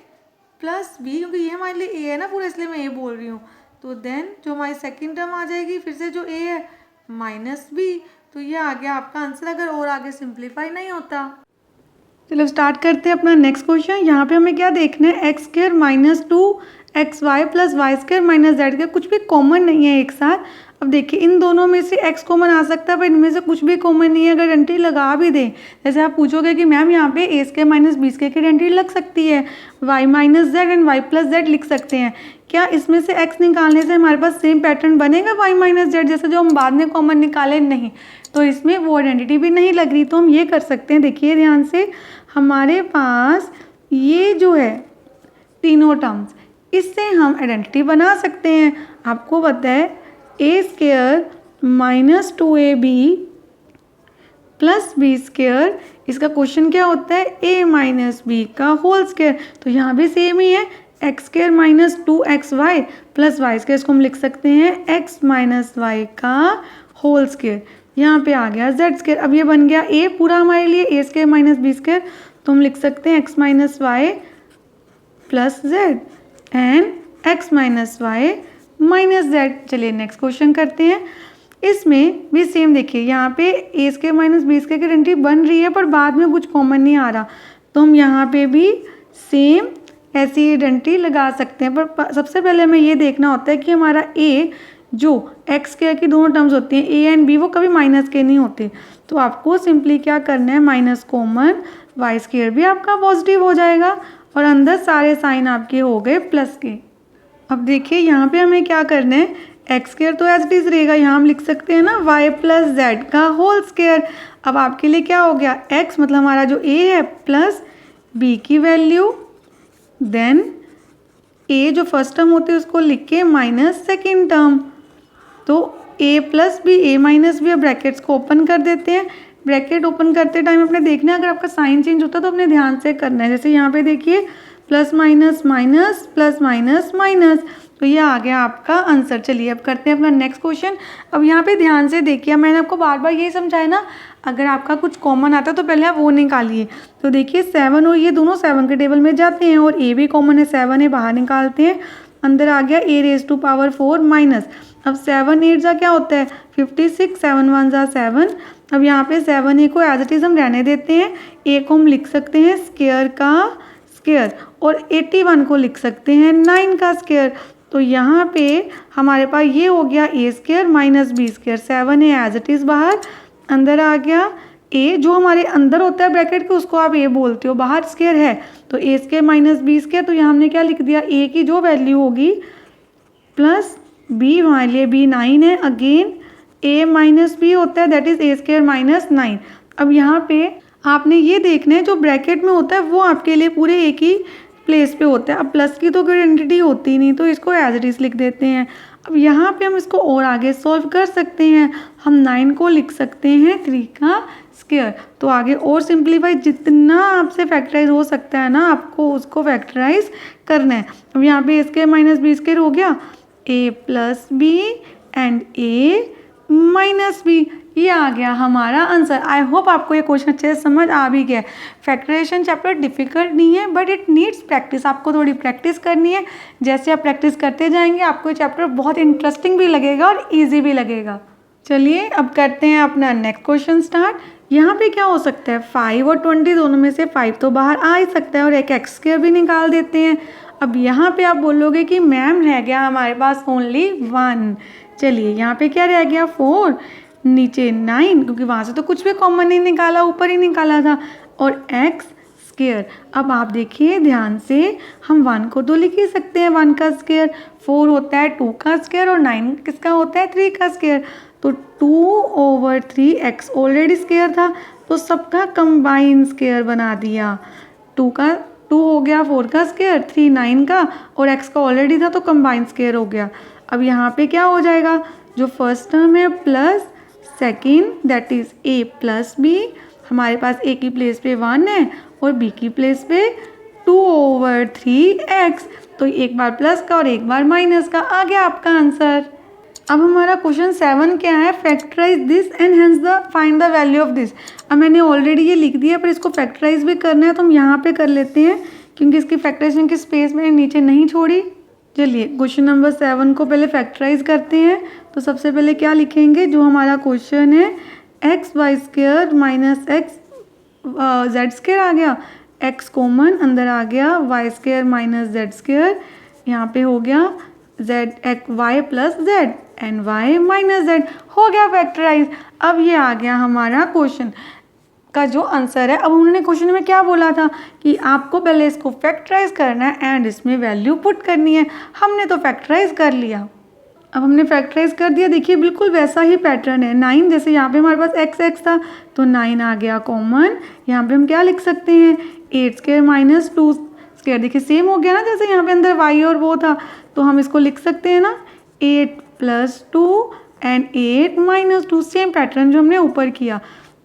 प्लस b, क्योंकि ये हमारे लिए a है ना पूरा, इसलिए मैं a बोल रही हूँ। तो देन जो हमारी सेकेंड टर्म आ जाएगी फिर से जो a है माइनस b। तो ये आ गया आपका आंसर, अगर और आगे सिंप्लीफाई नहीं होता। चलो स्टार्ट करते हैं अपना नेक्स्ट क्वेश्चन। यहाँ पे हमें क्या देखना है, x² - 2xy plus y² - z², कुछ भी कॉमन नहीं है एक साथ। अब देखिए इन दोनों में से x कॉमन आ सकता है, पर इनमें से कुछ भी कॉमन नहीं है। अगर आइडेंटिटी लगा भी दें, जैसे आप पूछोगे कि मैम यहाँ पे a² माइनस b² की आइडेंटिटी लग सकती है, y minus z and y plus z लिख सकते हैं। क्या इसमें से x निकालने से हमारे पास सेम पैटर्न बनेगा y माइनस z जैसे जो हम बाद में कॉमन निकाले? नहीं, तो इसमें वो आइडेंटिटी भी नहीं लग रही। तो हम ये कर सकते हैं, देखिए ध्यान से, हमारे पास ये जो है तीनों टर्म्स, इससे हम आइडेंटिटी बना सकते हैं। आपको पता है a² minus 2ab plus b², इसका क्वेश्चन क्या होता है a माइनस b का होल स्क्वायर। तो यहाँ भी सेम ही है, x² minus 2xy plus y², इसको हम लिख सकते हैं x माइनस y का होल स्क्वायर। यहाँ पे आ गया z²। अब ये बन गया a पूरा हमारे लिए, a² माइनस b², तो हम लिख सकते हैं x minus y plus z and x minus y minus Z. चलिए नेक्स्ट क्वेश्चन करते हैं। इसमें भी सेम देखिए, यहाँ पे A square minus B square की आइडेंटिटी बन रही है पर बाद में कुछ कॉमन नहीं आ रहा, तो हम यहाँ पे भी सेम ऐसी आइडेंटिटी लगा सकते हैं। पर सबसे पहले हमें ये देखना होता है कि हमारा ए जो एक्स स्क्वायर की दोनों टर्म्स होती हैं ए एंड बी, वो कभी माइनस के नहीं होते। तो आपको सिंपली क्या करना है, माइनस कॉमन, वाई स्क्वायर भी आपका पॉजिटिव हो जाएगा और अंदर सारे साइन आपके हो गए प्लस के। अब देखिए यहाँ पे हमें क्या करना है, एक्स स्क्वायर तो एज इट इज रहेगा, यहाँ हम लिख सकते हैं ना वाई प्लस जेड का होल स्क्वायर। अब आपके लिए क्या हो गया, एक्स मतलब हमारा जो ए है प्लस बी की वैल्यू, देन ए जो फर्स्ट टर्म होती है उसको लिख के माइनस सेकेंड टर्म, तो ए प्लस बी, ए माइनस बी। अब ब्रैकेट्स को ओपन कर देते हैं। ब्रैकेट ओपन करते टाइम अपने देखना है अगर आपका साइन चेंज होता है तो अपने ध्यान से करना है। जैसे यहाँ पे देखिए plus minus minus plus minus minus, तो ये आ गया आपका आंसर। चलिए अब करते हैं अपना नेक्स्ट क्वेश्चन। अब यहाँ पे ध्यान से देखिए, मैंने आपको बार बार यही समझाया ना, अगर आपका कुछ कॉमन आता है तो पहले आप वो निकालिए। तो देखिए 7 और ये दोनों 7 के टेबल में जाते हैं और ए भी कॉमन है, 7 है, बाहर निकालते हैं। अंदर आ गया ए रेज टू पावर 4 माइनस, अब 7 8 जा क्या होता है 56, 7 1 जा 7। अब यहाँ पे 7 ए को एज इट इज हम रहने देते हैं, ए को हम लिख सकते हैं स्क्वायर का स्क्वायर और 81 को लिख सकते हैं 9 का स्क्वायर। तो यहाँ पे हमारे पास ये हो गया A square minus B square, 7 है एज इट इज बाहर, अंदर आ गया ए जो हमारे अंदर होता है ब्रैकेट के उसको आप ए बोलते हो, बाहर स्क्वायर है तो ए स्क्वायर माइनस बी स्क्वायर। तो यहाँ हमने क्या लिख दिया, ए की जो वैल्यू होगी प्लस बी, हमारे लिए बी 9 है, अगेन ए माइनस बी होता है that is A square minus 9। अब यहाँ पे आपने ये देखना है जो ब्रैकेट में होता है वो आपके लिए पूरे एक ही प्लेस पे होता है। अब प्लस की तो कोई आइडेंटिटी होती नहीं तो इसको एज इट इज लिख देते हैं। अब यहाँ पे हम इसको और आगे सॉल्व कर सकते हैं, हम 9 को लिख सकते हैं 3 का स्क्वायर। तो आगे और सिंप्लीफाई जितना आपसे फैक्टराइज हो सकता है ना आपको उसको फैक्टराइज करना है। अब यहाँ पे A square minus B square हो गया, A plus B and A minus B, ये आ गया हमारा आंसर। आई होप आपको ये क्वेश्चन अच्छे से समझ आ भी गया। फैक्टराइजेशन चैप्टर डिफिकल्ट नहीं है बट इट नीड्स प्रैक्टिस, आपको थोड़ी प्रैक्टिस करनी है। जैसे आप प्रैक्टिस करते जाएंगे आपको ये चैप्टर बहुत इंटरेस्टिंग भी लगेगा और ईजी भी लगेगा। चलिए अब करते हैं अपना नेक्स्ट क्वेश्चन स्टार्ट। यहाँ पे क्या हो सकता है, 5 और 20 दोनों में से 5 तो बाहर आ ही सकता है और एक एक्स स्क्वायर भी निकाल देते हैं। अब यहाँ पे आप बोलोगे कि मैम रह गया हमारे पास ओनली 1। चलिए यहाँ पे क्या रह गया 4, नीचे 9 क्योंकि वहाँ से तो कुछ भी कॉमन नहीं निकाला, ऊपर ही निकाला था, और एक्स स्क्वायर। अब आप देखिए ध्यान से, हम 1 को तो लिख ही सकते हैं 1 का स्क्वायर, 4 होता है 2 का स्क्वायर और 9 किसका होता है 3 का स्क्वायर। तो 2/3 एक्स ऑलरेडी स्क्वायर था तो सबका कंबाइन स्क्वायर बना दिया। 2 हो गया 4 का स्क्वायर, 3 9 का और एक्स का ऑलरेडी था तो कंबाइन स्क्वायर हो गया। अब यहाँ पे क्या हो जाएगा, जो फर्स्ट टर्म है plus second that is A plus B, हमारे पास ए की प्लेस पे 1 है और बी की प्लेस पे 2/3 एक्स। तो एक बार प्लस का और एक बार माइनस का, आ गया आपका आंसर। अब हमारा क्वेश्चन 7 क्या है, factorize this and hence the find the value of this. अब मैंने ऑलरेडी ये लिख दिया पर इसको फैक्टराइज भी करना है तो हम यहाँ पे कर लेते हैं क्योंकि इसकी फैक्टराइजेशन की स्पेस मैंने नीचे नहीं छोड़ी। चलिए क्वेश्चन नंबर 7 को पहले फैक्टराइज करते हैं। तो सबसे पहले क्या लिखेंगे, जो हमारा क्वेश्चन है X Y square minus X Z square आ गया, एक्स कॉमन अंदर आ गया, Y square minus Z square, यहाँ पे हो गया Z X Y plus Z and Y minus Z, हो गया फैक्टराइज। अब ये आ गया हमारा क्वेश्चन का जो आंसर है। अब उन्होंने क्वेश्चन में क्या बोला था कि आपको पहले इसको फैक्टराइज करना है एंड इसमें वैल्यू पुट करनी है। हमने तो फैक्टराइज कर लिया। अब हमने फैक्टराइज कर दिया, देखिए बिल्कुल वैसा ही पैटर्न है। 9 जैसे यहाँ पे हमारे पास एक्स था तो 9 आ गया कॉमन, यहाँ पे हम क्या लिख सकते हैं 8 स्क्वायर माइनस 2 स्क्वायर, देखिए सेम हो गया ना, जैसे यहाँ पे अंदर वाई और वो था तो हम इसको लिख सकते हैं ना 8 + 2 एंड 8 - 2, सेम पैटर्न जो हमने ऊपर किया।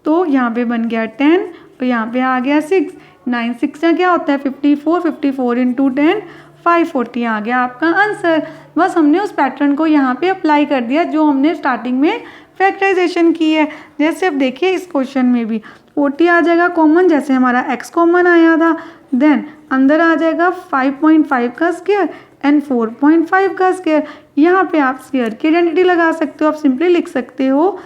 तो यहाँ पे बन गया 10 और यहाँ पे आ गया 6, 9 6 का क्या होता है 54, 54 × 10 540 आ गया आपका आंसर। बस हमने उस पैटर्न को यहाँ पे अप्लाई कर दिया जो हमने स्टार्टिंग में फैक्टराइजेशन की है। जैसे अब देखिए इस क्वेश्चन में भी 40 आ जाएगा कॉमन, जैसे हमारा x कॉमन आया था, देन अंदर आ जाएगा 5.5 का स्क्वायर एंड 4.5 का स्क्वायर। यहाँ पे आप स्क्वायर की आइडेंटिटी लगा सकते हो। आप सिंपली लिख सकते हो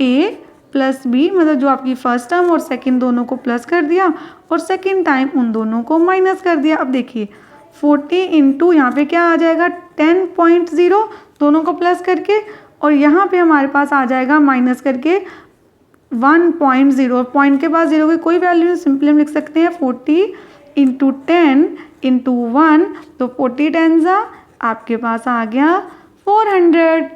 a प्लस बी, मतलब जो आपकी फर्स्ट टर्म और सेकंड दोनों को प्लस कर दिया और सेकंड टाइम उन दोनों को माइनस कर दिया। अब देखिए 40 इंटू यहाँ पे क्या आ जाएगा 10.0 दोनों को प्लस करके, और यहाँ पे हमारे पास आ जाएगा माइनस करके 1.0। पॉइंट के बाद जीरो की कोई वैल्यू नहीं, सिंपली हम लिख सकते हैं 40 इंटू 10 इंटू 1, तो 40 10 आपके पास आ गया 400।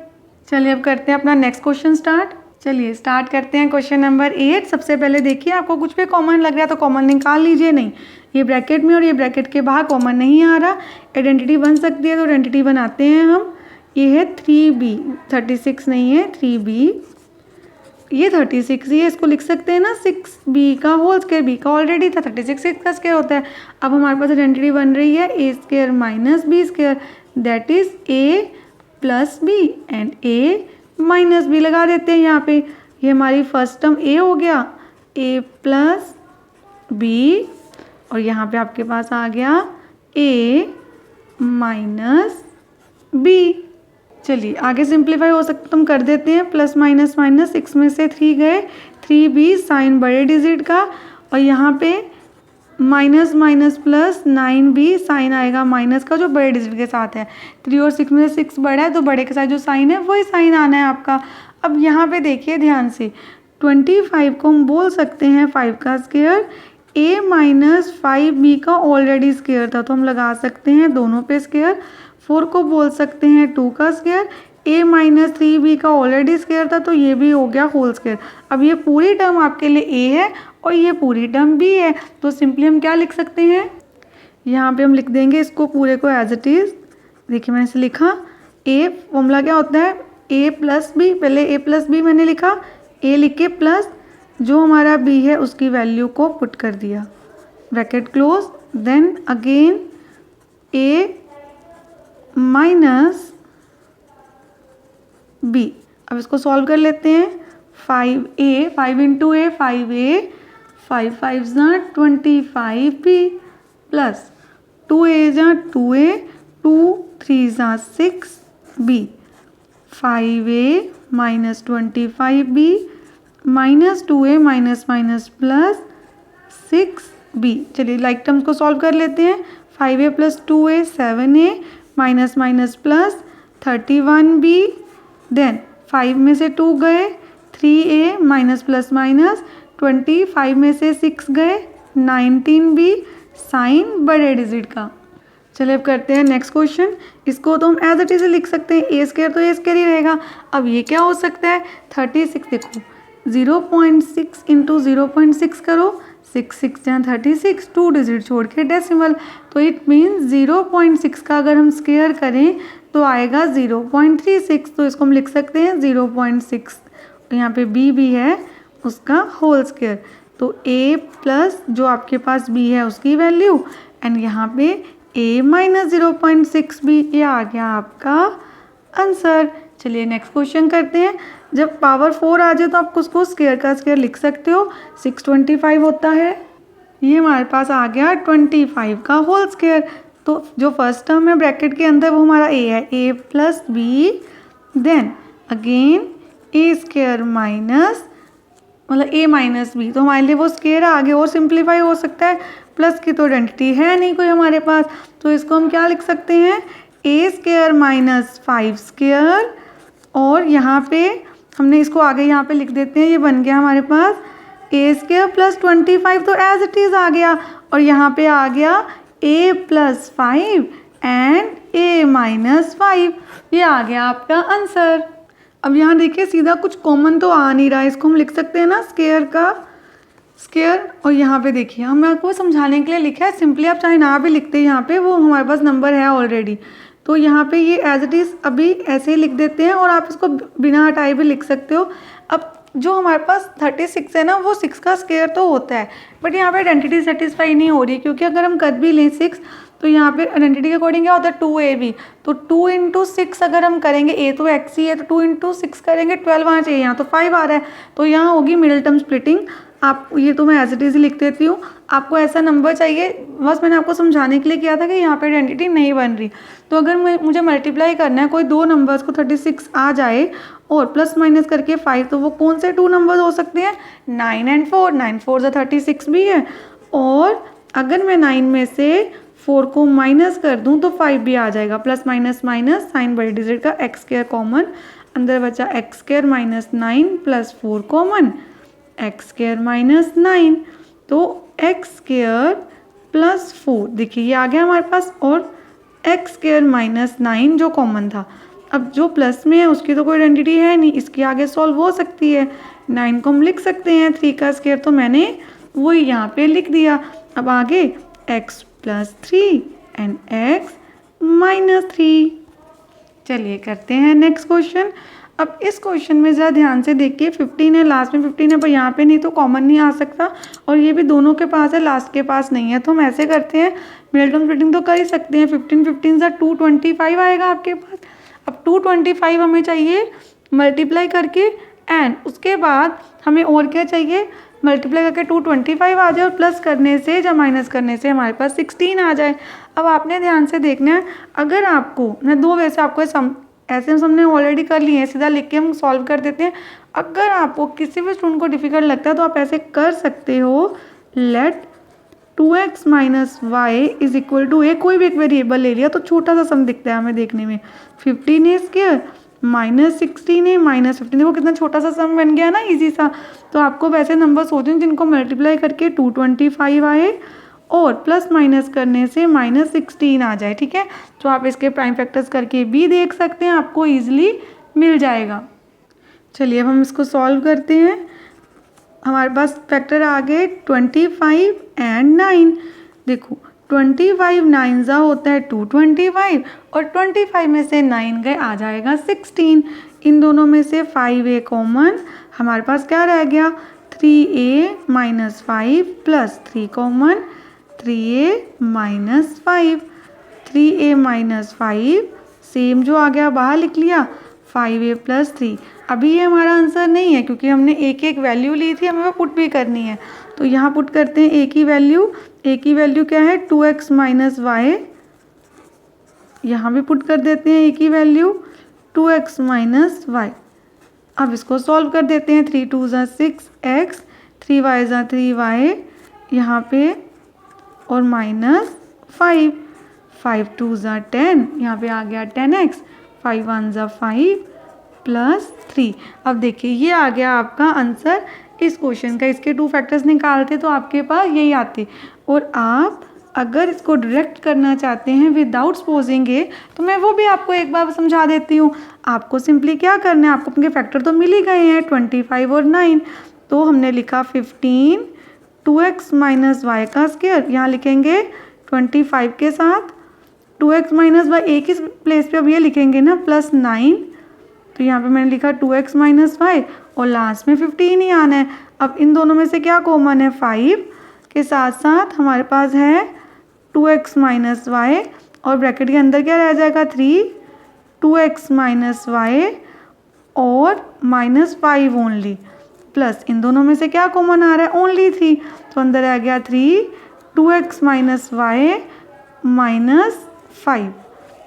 चलिए अब करते हैं अपना नेक्स्ट क्वेश्चन स्टार्ट। चलिए स्टार्ट करते हैं क्वेश्चन नंबर 8। सबसे पहले देखिए आपको कुछ भी कॉमन लग रहा है तो कॉमन निकाल लीजिए। नहीं, ये ब्रैकेट में और ये ब्रैकेट के बाहर कॉमन नहीं आ रहा, आइडेंटिटी बन सकती है तो आइडेंटिटी बनाते हैं हम। ये है 3b, 36 नहीं है 3b, ये 36 ही है, इसको लिख सकते हैं ना 6b का होल स्क्वायर, b का ऑलरेडी था, 36 6 का स्क्वायर होता है। अब हमारे पास आइडेंटिटी बन रही है a square minus b square, that is a plus b and a minus b लगा देते हैं यहाँ पे। ये हमारी फर्स्ट टर्म a हो गया, a प्लस b, और यहाँ पे आपके पास आ गया a माइनस b। चलिए आगे सिंप्लीफाई हो सकता तो हम कर देते हैं, प्लस माइनस माइनस 6 में से 3 गए, 3b साइन बड़े डिजिट का, और यहाँ पे minus minus plus 9b sign आएगा माइनस का जो बड़े डिजिट के साथ है। 3 और 6 में से 6 बड़ा है तो बड़े के साथ जो साइन है वही साइन आना है आपका। अब यहाँ पे देखिए ध्यान से 25 को हम बोल सकते हैं 5 का स्क्वायर, a माइनस 5b का ऑलरेडी स्क्वायर था तो हम लगा सकते हैं दोनों पे स्क्वायर। 4 को बोल सकते हैं 2 का स्क्वायर, a माइनस 3b का ऑलरेडी स्क्वायर था तो ये भी हो गया होल स्क्वायर। अब ये पूरी टर्म आपके लिए a है और ये पूरी टर्म b है, तो सिंपली हम क्या लिख सकते हैं, यहाँ पे हम लिख देंगे इसको पूरे को एज इट इज़। देखिए मैंने इसे लिखा, a फॉर्मूला क्या होता है a प्लस बी, पहले a प्लस बी मैंने लिखा, a लिख के प्लस जो हमारा b है उसकी वैल्यू को पुट कर दिया, bracket close, then again a minus b। अब इसको सॉल्व कर लेते हैं, 5a 5 into a 5a, 5 5 25b plus 2a 2a, 2 3 6b, 5a minus 25b minus 2a minus minus plus 6b। चलिए लाइक टर्म्स को सॉल्व कर लेते हैं, 5a plus 2a 7a minus minus plus 31b, then 5 में से 2 गए, 3a माइनस प्लस माइनस 25 में से 6 गए, 19b साइन बड़े डिजिट का। चलिए अब करते हैं नेक्स्ट क्वेश्चन। इसको तो हम एज इट इज लिख सकते हैं, ए स्क्वायर तो ए स्क्वायर ही रहेगा। अब ये क्या हो सकता है 36, देखो 0.6 इंटू 0.6 करो, 6 6 या 36, 2 डिजिट छोड़ के डेसिमल, तो इट मीन्स 0.6 का अगर हम स्क्वायर करें तो आएगा 0.36, तो इसको हम लिख सकते हैं 0.6, तो यहाँ पे b भी है उसका होल स्क्वायर, तो a प्लस जो आपके पास b है उसकी वैल्यू एंड यहाँ पे a माइनस 0.6b, ये आ गया आपका आंसर। चलिए नेक्स्ट क्वेश्चन करते हैं। जब पावर 4 आ जाए तो आप उसको स्क्वायर का स्क्वायर लिख सकते हो, 625 होता है, ये हमारे पास आ गया 25 का होल स्क्वायर, तो जो फर्स्ट टर्म है ब्रैकेट के अंदर वो हमारा a है, a plus B, then again a square minus मतलब a माइनस बी, तो हमारे लिए वो स्क्वायर आगे और सिंप्लीफाई हो सकता है, प्लस की तो आइडेंटिटी है नहीं कोई हमारे पास, तो इसको हम क्या लिख सकते हैं a स्क्वायर माइनस 5 स्क्वायर, और यहाँ पे हमने इसको आगे यहाँ पे लिख देते हैं, ये बन गया हमारे पास a स्क्वायर प्लस 25, तो एज इट इज़ आ गया, और यहाँ पे आ गया a plus 5 and a minus 5, ये आ गया आपका आंसर। अब यहाँ देखिए सीधा कुछ कॉमन तो आ नहीं रहा है, इसको हम लिख सकते हैं ना स्क्वायर का स्क्वायर, और यहाँ पे देखिए हमने आपको समझाने के लिए लिखा है, सिंपली आप चाहे ना भी लिखते हैं, यहाँ पे वो हमारे पास नंबर है ऑलरेडी, तो यहाँ पे ये एज इट इज़ अभी ऐसे ही लिख देते हैं, और आप इसको बिना हटाए भी लिख सकते हो। अब जो हमारे पास 36 है ना वो 6 का स्क्वायर तो होता है, बट यहाँ पे आइडेंटिटी सेटिस्फाई नहीं हो रही, क्योंकि अगर हम कर भी लें 6 तो यहाँ पे आइडेंटिटी के अकॉर्डिंग क्या होता है 2ab, तो 2 इंटू 6 अगर हम करेंगे, a तो x ही है, तो 2 इंटू 6 करेंगे 12 आना चाहिए, यहाँ तो 5 आ रहा है, तो यहाँ होगी मिडिल टर्म स्प्लिटिंग, आप ये तो मैं एज इट इज़ लिख देती हूँ। आपको ऐसा नंबर चाहिए, बस मैंने आपको समझाने के लिए किया था कि यहाँ पे आइडेंटिटी नहीं बन रही। तो अगर मुझे मल्टीप्लाई करना है कोई दो नंबर्स को 36 आ जाए और प्लस माइनस करके 5, तो वो कौन से टू नंबर्स हो सकते हैं? 9 एंड 4, 9 4 जा 36 भी है, और अगर मैं 9 में से 4 को माइनस कर दूं तो 5 भी आ जाएगा। प्लस माइनस माइनस साइन बड़े डिजिट का एक्स स्क्वायर कॉमन, अंदर बचा x square minus 9 plus 4 common, x square minus 9, तो एक्स स्क्वायर प्लस 4 देखिए ये आ गया हमारे पास, और एक्स स्क्वायर माइनस 9 जो कॉमन था। अब जो प्लस में है उसकी तो कोई आइडेंटिटी है नहीं, इसके आगे सॉल्व हो सकती है। 9 को हम लिख सकते हैं 3 का स्क्वायर, तो मैंने वही यहाँ पे लिख दिया। अब आगे x plus 3 and x minus 3। चलिए करते हैं नेक्स्ट क्वेश्चन। अब इस क्वेश्चन में ज़रा ध्यान से देखिए, 15 है, लास्ट में 15 है, पर यहाँ पे नहीं तो कॉमन नहीं आ सकता, और ये भी दोनों के पास है, लास्ट के पास नहीं है। तो हम ऐसे करते हैं, मिडल स्प्लिटिंग तो कर ही सकते हैं। 15 15 से 225 आएगा आपके पास। अब 225 हमें चाहिए मल्टीप्लाई करके, एंड उसके बाद हमें और क्या चाहिए, मल्टीप्लाई करके 225 आ जाए और प्लस करने से या माइनस करने से हमारे पास 16 आ जाए। अब आपने ध्यान से देखना है, अगर आपको मैं दो वैसे आपको ऐसे हम हमने ऑलरेडी कर लिए हैं, सीधा लिख के हम सॉल्व कर देते हैं। अगर आपको किसी भी स्टूडेंट को डिफिकल्ट लगता है तो आप ऐसे कर सकते हो, let 2x minus Y is equal to, कोई भी एक वेरिएबल ले लिया तो छोटा सा सम दिखता है हमें देखने में। 15 स्क्वायर माइनस 16 माइनस 15, देखो कितना छोटा सा सम बन गया ना, इजी सा। तो आपको वैसे नंबर सोचें जिनको मल्टीप्लाई करके 225 आए और प्लस माइनस करने से माइनस 16 आ जाए, ठीक है। तो आप इसके प्राइम फैक्टर्स करके भी देख सकते हैं, आपको ईजिली मिल जाएगा। चलिए अब हम इसको सॉल्व करते हैं। हमारे पास फैक्टर आ गए 25 एंड 9। देखो 25 9 जा होता है 225, और 25 में से 9 गए आ जाएगा 16। इन दोनों में से 5a कॉमन, हमारे पास क्या रह गया 3a minus 5 plus 3 common, 3a minus 5, 3a minus 5 same जो आ गया बाहर लिख लिया, 5a प्लस 3। अभी ये हमारा आंसर नहीं है क्योंकि हमने एक एक वैल्यू ली थी, हमें वो पुट भी करनी है। तो यहाँ पुट करते हैं ए की वैल्यू क्या है 2x माइनस वाई, यहाँ भी पुट कर देते हैं ए की वैल्यू 2x माइनस वाई। अब इसको सॉल्व कर देते हैं, 3 2 ज़ा 6x, 3 y ज़ा 3y यहाँ पे, और माइनस 5, 5 2 ज़ा 10, यहाँ पे आ गया 10x, 5 1 ज़ा 5 प्लस 3। अब देखिए ये आ गया आपका आंसर इस क्वेश्चन का। इसके टू फैक्टर्स निकालते तो आपके पास यही आते, और आप अगर इसको डायरेक्ट करना चाहते हैं विदाउट सपोजिंग ए, तो मैं वो भी आपको एक बार समझा देती हूँ। आपको सिंपली क्या करना है, आपको अपने फैक्टर तो मिल ही गए हैं 25 और 9, तो हमने लिखा 15 2x माइनस वाई का स्क्वायर, यहाँ लिखेंगे 25 के साथ 2x माइनस वाई, एक ही प्लेस पे अब ये लिखेंगे ना प्लस 9, तो यहाँ पे मैंने लिखा 2x माइनस वाई, और लास्ट में 15 ही आना है। अब इन दोनों में से क्या कॉमन है, 5 के साथ साथ हमारे पास है 2x माइनस वाई, और ब्रैकेट के अंदर क्या रह जाएगा 3 2x माइनस वाई और माइनस 5 ओनली, प्लस इन दोनों में से क्या कॉमन आ रहा है ओनली 3, तो अंदर आ गया 3 2x minus Y minus 5।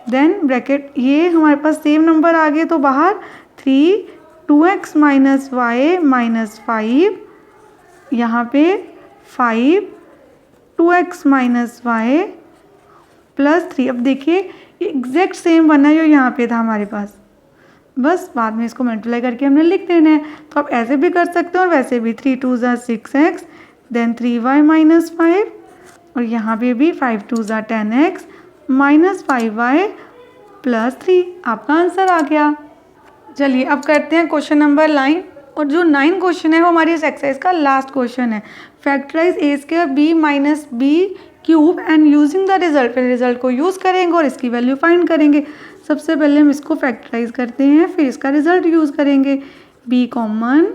Then bracket ये हमारे पास सेम नंबर आ गए तो बाहर 3 2x माइनस वाई माइनस 5, यहाँ पे 5 2x माइनस वाई प्लस 3। अब देखिए एग्जैक्ट सेम बना जो यहाँ पे था हमारे पास, बस बाद में इसको मल्टीप्लाई करके हमने लिख देना है। तो आप ऐसे भी कर सकते हो और वैसे भी, 3 2 ज़ा 6x, देन 3y माइनस 5, और यहाँ पे भी 5 2 ज़ा 10x माइनस 5y प्लस 3। आपका आंसर आ गया। चलिए अब करते हैं क्वेश्चन नंबर 9, और जो 9 क्वेश्चन है वो हमारी इस एक्सरसाइज का लास्ट क्वेश्चन है। Factorise a square b minus b cube and using the result, फिर रिजल्ट को यूज़ करेंगे और इसकी वैल्यू फाइंड करेंगे। सबसे पहले हम इसको फैक्टराइज करते हैं, फिर इसका रिजल्ट यूज़ करेंगे। बी कॉमन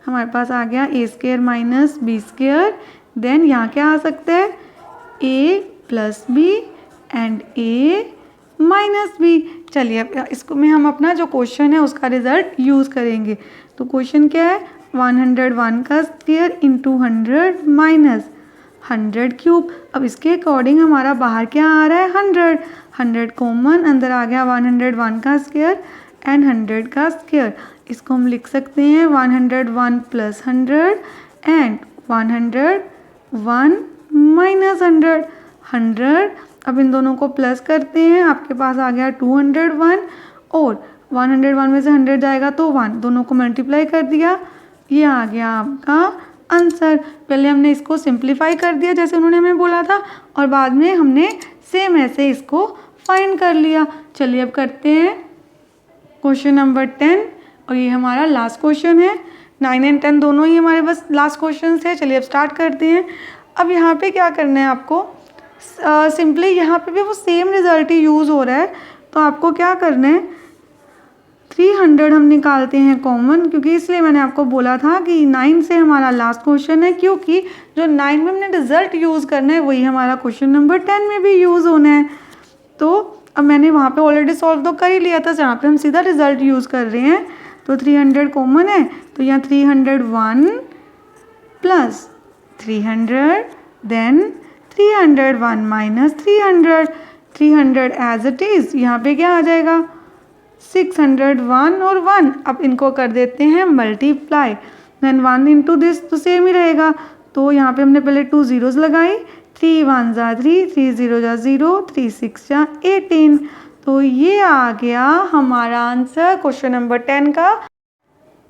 हमारे पास आ गया A square minus B square, then यहाँ क्या आ सकता है A plus B and A minus B. चलिए अब इसको में हम अपना जो क्वेश्चन है उसका रिजल्ट यूज़ करेंगे। तो क्वेश्चन क्या है, 101 का स्क्वायर इंटू 100 माइनस 100 क्यूब। अब इसके अकॉर्डिंग हमारा बाहर क्या आ रहा है 100, 100 कॉमन अंदर आ गया 101 का स्क्वायर एंड 100 का स्क्वायर। इसको हम लिख सकते हैं 101 प्लस 100 एंड 101 माइनस 100, 100। अब इन दोनों को प्लस करते हैं, आपके पास आ गया 201 और 101 में से 100 जाएगा तो 1, दोनों को मल्टीप्लाई कर दिया, ये आ गया आपका आंसर। पहले हमने इसको सिंप्लीफाई कर दिया जैसे उन्होंने हमें बोला था और बाद में हमने सेम ऐसे इसको फाइंड कर लिया। चलिए अब करते हैं क्वेश्चन नंबर 10 और ये हमारा लास्ट क्वेश्चन है। 9 एंड 10 दोनों ही हमारे बस लास्ट क्वेश्चन है। चलिए अब स्टार्ट करते हैं। अब यहाँ पे क्या करना है आपको, सिंपली यहाँ पे भी वो सेम रिजल्ट ही यूज़ हो रहा है, तो आपको क्या करना है 300 हम निकालते हैं कॉमन, क्योंकि इसलिए मैंने आपको बोला था कि 9 से हमारा लास्ट क्वेश्चन है, क्योंकि जो 9 में हमने रिजल्ट यूज़ करना है वही हमारा क्वेश्चन नंबर 10 में भी यूज़ होना है। तो अब मैंने वहाँ पे ऑलरेडी सॉल्व तो कर ही लिया था, जहाँ पे हम सीधा रिजल्ट यूज़ कर रहे हैं। तो 300 कॉमन है तो यहाँ 301 plus 300 then 301 minus 300, 300 as it is, यहाँ पे क्या आ जाएगा 601 और 1। अब इनको कर देते हैं मल्टीप्लाई, देन 1 इंटू दिस तो सेम ही रहेगा। तो यहाँ पे हमने पहले 2 ज़ीरोज़ लगाई, 3 1 जा 3, 3 0 जा 0, 3 6 जा 18। तो ये आ गया हमारा आंसर क्वेश्चन नंबर 10 का।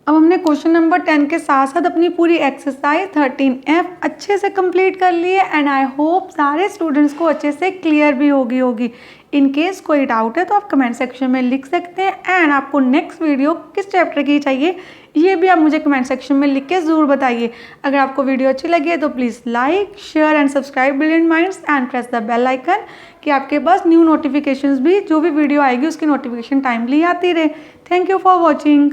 अब हमने क्वेश्चन नंबर 10 के साथ साथ अपनी पूरी एक्सरसाइज 13F अच्छे से कंप्लीट कर ली है एंड आई होप सारे स्टूडेंट्स को अच्छे से क्लियर भी होगी। इन केस कोई डाउट है तो आप कमेंट सेक्शन में लिख सकते हैं एंड आपको नेक्स्ट वीडियो किस चैप्टर की चाहिए ये भी आप मुझे कमेंट सेक्शन में लिख के ज़रूर बताइए। अगर आपको वीडियो अच्छी लगी है तो please like share and subscribe Brilliant Minds and press the bell icon, कि आपके पास न्यू नोटिफिकेशंस भी जो भी वीडियो आएगी उसकी नोटिफिकेशन टाइमली आती रहे। Thank you for watching.